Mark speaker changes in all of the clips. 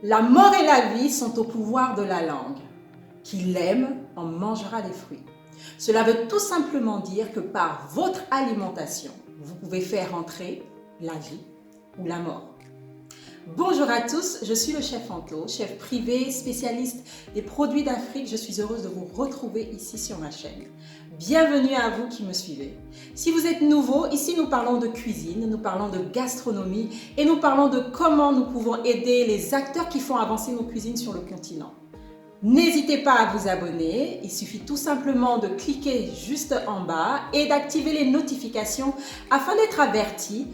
Speaker 1: La mort et la vie sont au pouvoir de la langue. Qui l'aime en mangera les fruits. Cela veut tout simplement dire que par votre alimentation, vous pouvez faire entrer la vie ou la mort. Bonjour à tous, je suis le chef Anto, chef privé, spécialiste des produits d'Afrique. Je suis heureuse de vous retrouver ici sur ma chaîne. Bienvenue à vous qui me suivez. Si vous êtes nouveau, ici nous parlons de cuisine, nous parlons de gastronomie et nous parlons de comment nous pouvons aider les acteurs qui font avancer nos cuisines sur le continent. N'hésitez pas à vous abonner, il suffit tout simplement de cliquer juste en bas et d'activer les notifications afin d'être averti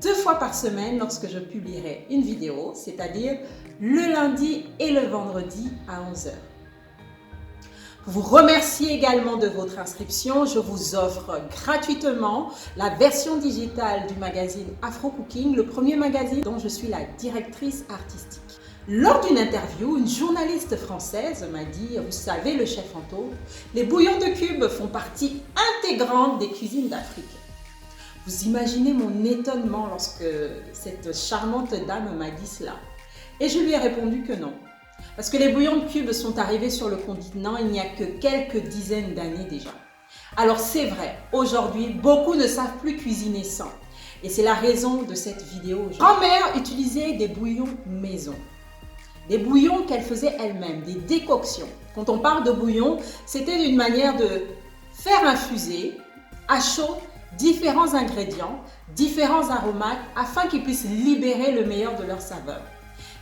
Speaker 1: 2 fois par semaine lorsque je publierai une vidéo, c'est-à-dire le lundi et le vendredi à 11 h. Pour vous remercier également de votre inscription, je vous offre gratuitement la version digitale du magazine Afro Cooking, le premier magazine dont je suis la directrice artistique. Lors d'une interview, une journaliste française m'a dit « Vous savez, le chef Anto, les bouillons de cubes font partie intégrante des cuisines d'Afrique. » Vous imaginez mon étonnement lorsque cette charmante dame m'a dit cela. Et je lui ai répondu que non. Parce que les bouillons de cubes sont arrivés sur le continent il n'y a que quelques dizaines d'années déjà. Alors c'est vrai, aujourd'hui, beaucoup ne savent plus cuisiner sans. Et c'est la raison de cette vidéo. Grand-mère utilisait des bouillons maison. Des bouillons qu'elle faisait elle-même, des décoctions. Quand on parle de bouillon, c'était une manière de faire infuser à chaud différents ingrédients, différents aromates afin qu'ils puissent libérer le meilleur de leur saveur.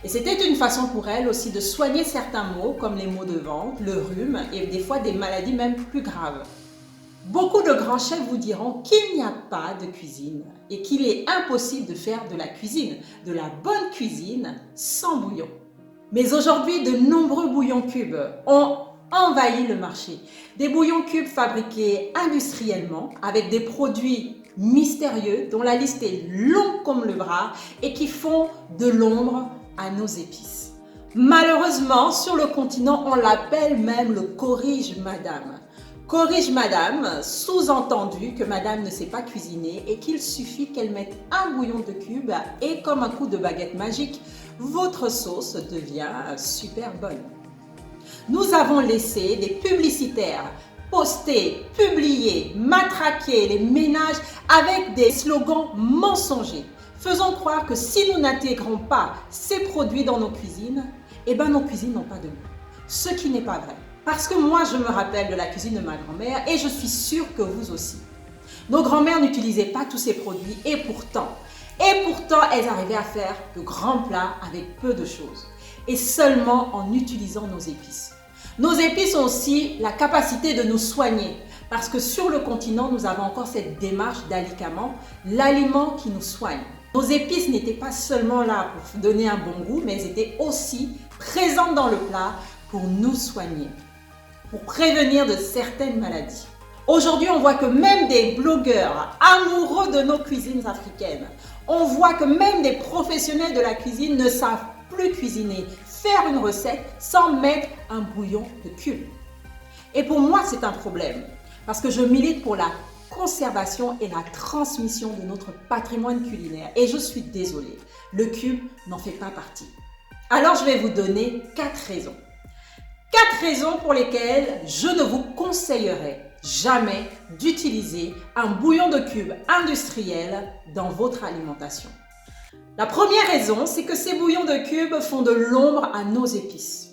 Speaker 1: Et c'était une façon pour elle aussi de soigner certains maux comme les maux de ventre, le rhume et des fois des maladies même plus graves. Beaucoup de grands chefs vous diront qu'il n'y a pas de cuisine et qu'il est impossible de faire de la cuisine, de la bonne cuisine sans bouillon. Mais aujourd'hui, de nombreux bouillons cubes ont envahi le marché. Des bouillons cubes fabriqués industriellement avec des produits mystérieux dont la liste est longue comme le bras et qui font de l'ombre à nos épices. Malheureusement, sur le continent, on l'appelle même le corrige madame. Corrige madame, sous-entendu que madame ne sait pas cuisiner et qu'il suffit qu'elle mette un bouillon de cube et comme un coup de baguette magique, votre sauce devient super bonne. Nous avons laissé des publicitaires poster, publier, matraquer les ménages avec des slogans mensongers, faisant croire que si nous n'intégrons pas ces produits dans nos cuisines, nos cuisines n'ont pas de goût. Ce qui n'est pas vrai. Parce que moi, je me rappelle de la cuisine de ma grand-mère et je suis sûre que vous aussi. Nos grands-mères n'utilisaient pas tous ces produits et pourtant, elles arrivaient à faire de grands plats avec peu de choses et seulement en utilisant nos épices. Nos épices ont aussi la capacité de nous soigner parce que sur le continent, nous avons encore cette démarche d'alicament, l'aliment qui nous soigne. Nos épices n'étaient pas seulement là pour donner un bon goût, mais elles étaient aussi présentes dans le plat pour nous soigner, pour prévenir de certaines maladies. Aujourd'hui, on voit que même des blogueurs amoureux de nos cuisines africaines, on voit que même des professionnels de la cuisine ne savent plus cuisiner, faire une recette sans mettre un bouillon de cube. Et pour moi, c'est un problème parce que je milite pour la conservation et la transmission de notre patrimoine culinaire. Et je suis désolée, le cube n'en fait pas partie. Alors, je vais vous donner 4 raisons. 4 raisons pour lesquelles je ne vous conseillerais jamais d'utiliser un bouillon de cube industriel dans votre alimentation. La première raison, c'est que ces bouillons de cube font de l'ombre à nos épices.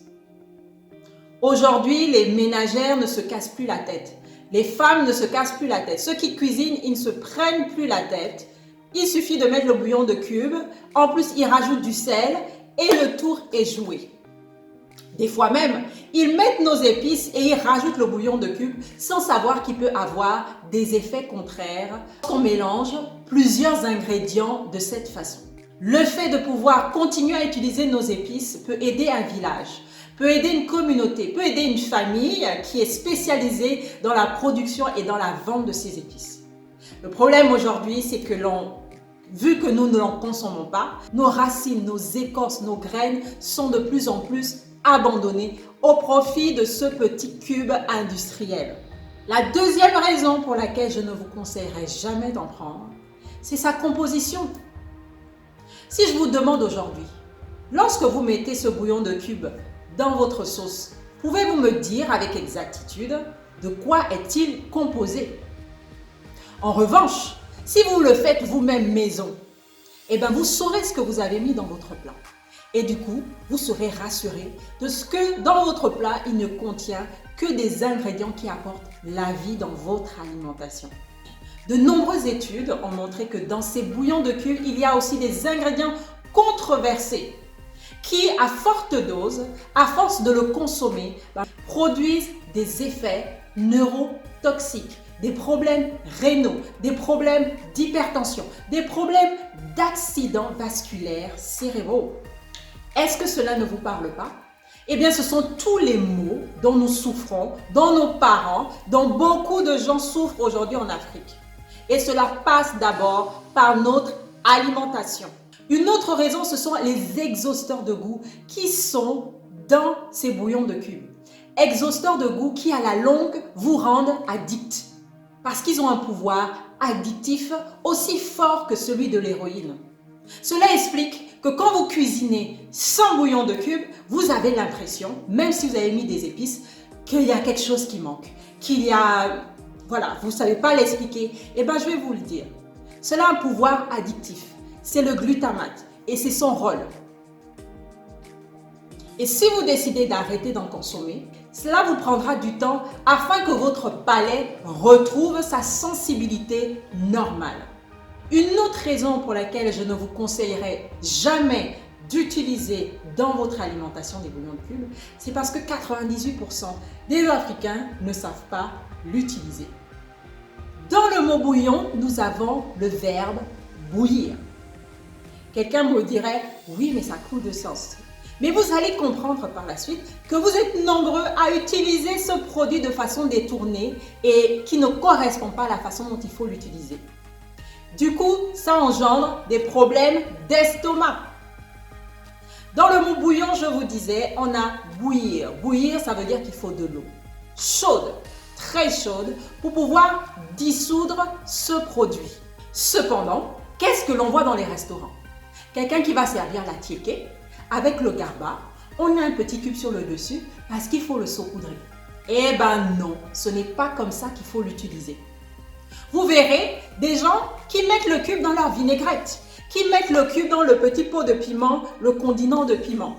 Speaker 1: Aujourd'hui, les ménagères ne se cassent plus la tête. Les femmes ne se cassent plus la tête. Ceux qui cuisinent, ils ne se prennent plus la tête. Il suffit de mettre le bouillon de cube. En plus, ils rajoutent du sel et le tour est joué. Des fois même, ils mettent nos épices et ils rajoutent le bouillon de cube sans savoir qu'il peut avoir des effets contraires quand on mélange plusieurs ingrédients de cette façon. Le fait de pouvoir continuer à utiliser nos épices peut aider un village, peut aider une communauté, peut aider une famille qui est spécialisée dans la production et dans la vente de ces épices. Le problème aujourd'hui, c'est que vu que nous ne l'en consommons pas, nos racines, nos écorces, nos graines sont de plus en plus abandonnées au profit de ce petit cube industriel. La deuxième raison pour laquelle je ne vous conseillerais jamais d'en prendre, c'est sa composition. Si je vous demande aujourd'hui, Lorsque vous mettez ce bouillon de cube dans votre sauce, pouvez-vous me dire avec exactitude de quoi est-il composé? En revanche, si vous le faites vous-même maison, eh bien vous saurez ce que vous avez mis dans votre plat. Et du coup, vous serez rassuré de ce que dans votre plat, il ne contient que des ingrédients qui apportent la vie dans votre alimentation. De nombreuses études ont montré que dans ces bouillons de cube, il y a aussi des ingrédients controversés qui, à forte dose, à force de le consommer, produisent des effets neurotoxiques, des problèmes rénaux, des problèmes d'hypertension, des problèmes d'accidents vasculaires cérébraux. Est-ce que cela ne vous parle pas? Eh bien, ce sont tous les maux dont nous souffrons, dont nos parents, dont beaucoup de gens souffrent aujourd'hui en Afrique. Et cela passe d'abord par notre alimentation. Une autre raison, ce sont les exhausteurs de goût qui sont dans ces bouillons de cube. Exhausteurs de goût qui, à la longue, vous rendent addicts. Parce qu'ils ont un pouvoir addictif aussi fort que celui de l'héroïne. Cela explique que quand vous cuisinez sans bouillon de cube, vous avez l'impression, même si vous avez mis des épices, qu'il y a quelque chose qui manque, qu'il y a... Voilà, vous ne savez pas l'expliquer. Eh bien, je vais vous le dire. Cela a un pouvoir addictif. C'est le glutamate et c'est son rôle. Et si vous décidez d'arrêter d'en consommer, cela vous prendra du temps afin que votre palais retrouve sa sensibilité normale. Une autre raison pour laquelle je ne vous conseillerais jamais d'utiliser dans votre alimentation des bouillons de cube, c'est parce que 98% des Africains ne savent pas l'utiliser. Dans le mot bouillon, nous avons le verbe bouillir. Quelqu'un me dirait, oui, mais ça coule de sens. Mais vous allez comprendre par la suite que vous êtes nombreux à utiliser ce produit de façon détournée et qui ne correspond pas à la façon dont il faut l'utiliser. Du coup, ça engendre des problèmes d'estomac. Dans le mot bouillon, je vous disais, on a bouillir. Bouillir, ça veut dire qu'il faut de l'eau chaude, très chaude, pour pouvoir dissoudre ce produit. Cependant, qu'est-ce que l'on voit dans les restaurants? Quelqu'un qui va servir la tiéké avec le garba, on a un petit cube sur le dessus parce qu'il faut le saupoudrer. Eh ben non, ce n'est pas comme ça qu'il faut l'utiliser. Vous verrez des gens qui mettent le cube dans leur vinaigrette, qui mettent le cube dans le petit pot de piment, le condiment de piment.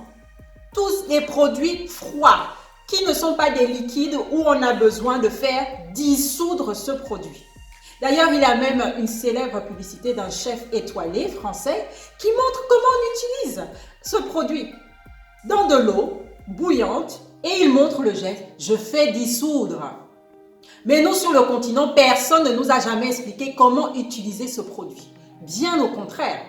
Speaker 1: Tous les produits froids qui ne sont pas des liquides où on a besoin de faire dissoudre ce produit. D'ailleurs, il y a même une célèbre publicité d'un chef étoilé français qui montre comment on utilise ce produit dans de l'eau bouillante et il montre le geste « je fais dissoudre ». Mais nous, sur le continent, personne ne nous a jamais expliqué comment utiliser ce produit. Bien au contraire,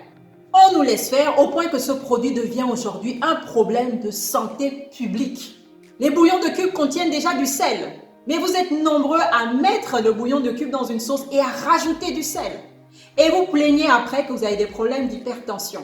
Speaker 1: on nous laisse faire au point que ce produit devient aujourd'hui un problème de santé publique. Les bouillons de cube contiennent déjà du sel, mais vous êtes nombreux à mettre le bouillon de cube dans une sauce et à rajouter du sel. Et vous plaignez après que vous avez des problèmes d'hypertension.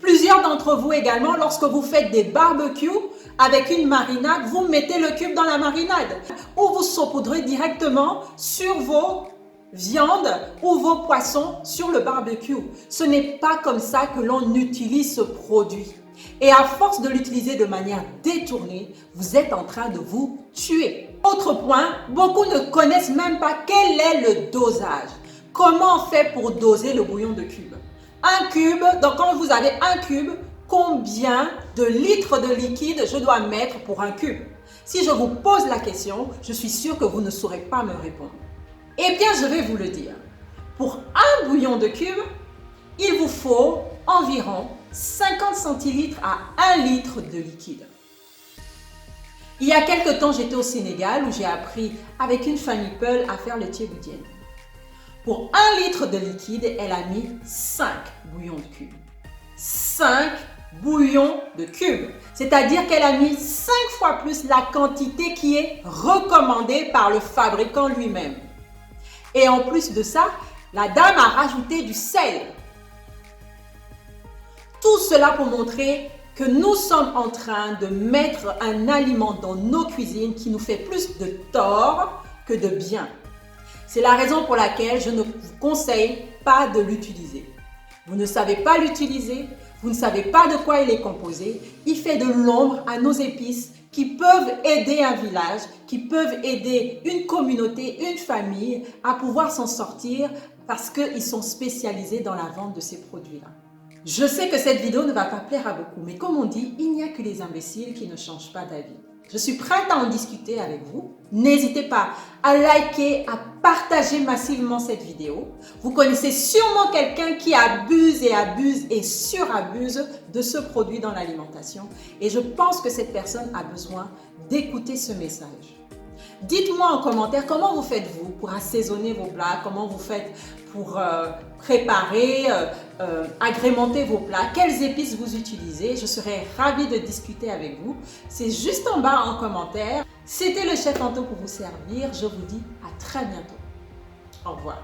Speaker 1: Plusieurs d'entre vous également, lorsque vous faites des barbecues avec une marinade, vous mettez le cube dans la marinade ou vous saupoudrez directement sur vos viandes ou vos poissons sur le barbecue. Ce n'est pas comme ça que l'on utilise ce produit. Et à force de l'utiliser de manière détournée, vous êtes en train de vous tuer. Autre point, beaucoup ne connaissent même pas quel est le dosage. Comment on fait pour doser le bouillon de cube? Un cube, donc quand vous avez un cube, combien de litres de liquide je dois mettre pour un cube? Si je vous pose la question, je suis sûre que vous ne saurez pas me répondre. Eh bien, je vais vous le dire. Pour un bouillon de cube, il vous faut environ 50 centilitres à 1 litre de liquide. Il y a quelque temps, j'étais au Sénégal où j'ai appris avec une famille Peul à faire le thieboudienne. Pour 1 litre de liquide, elle a mis 5 bouillons de cube. 5 bouillons de cube. C'est-à-dire qu'elle a mis 5 fois plus la quantité qui est recommandée par le fabricant lui-même. Et en plus de ça, la dame a rajouté du sel. Tout cela pour montrer que nous sommes en train de mettre un aliment dans nos cuisines qui nous fait plus de tort que de bien. C'est la raison pour laquelle je ne vous conseille pas de l'utiliser. Vous ne savez pas l'utiliser, vous ne savez pas de quoi il est composé. Il fait de l'ombre à nos épices qui peuvent aider un village, qui peuvent aider une communauté, une famille à pouvoir s'en sortir parce qu'ils sont spécialisés dans la vente de ces produits-là. Je sais que cette vidéo ne va pas plaire à beaucoup, mais comme on dit, il n'y a que les imbéciles qui ne changent pas d'avis. Je suis prête à en discuter avec vous. N'hésitez pas à liker, à partager massivement cette vidéo. Vous connaissez sûrement quelqu'un qui abuse et surabuse de ce produit dans l'alimentation. Et je pense que cette personne a besoin d'écouter ce message. Dites-moi en commentaire comment vous faites-vous pour assaisonner vos plats, comment vous faites pour préparer, agrémenter vos plats, quelles épices vous utilisez. Je serai ravie de discuter avec vous. C'est juste en bas en commentaire. C'était le chef Anto pour vous servir. Je vous dis à très bientôt. Au revoir.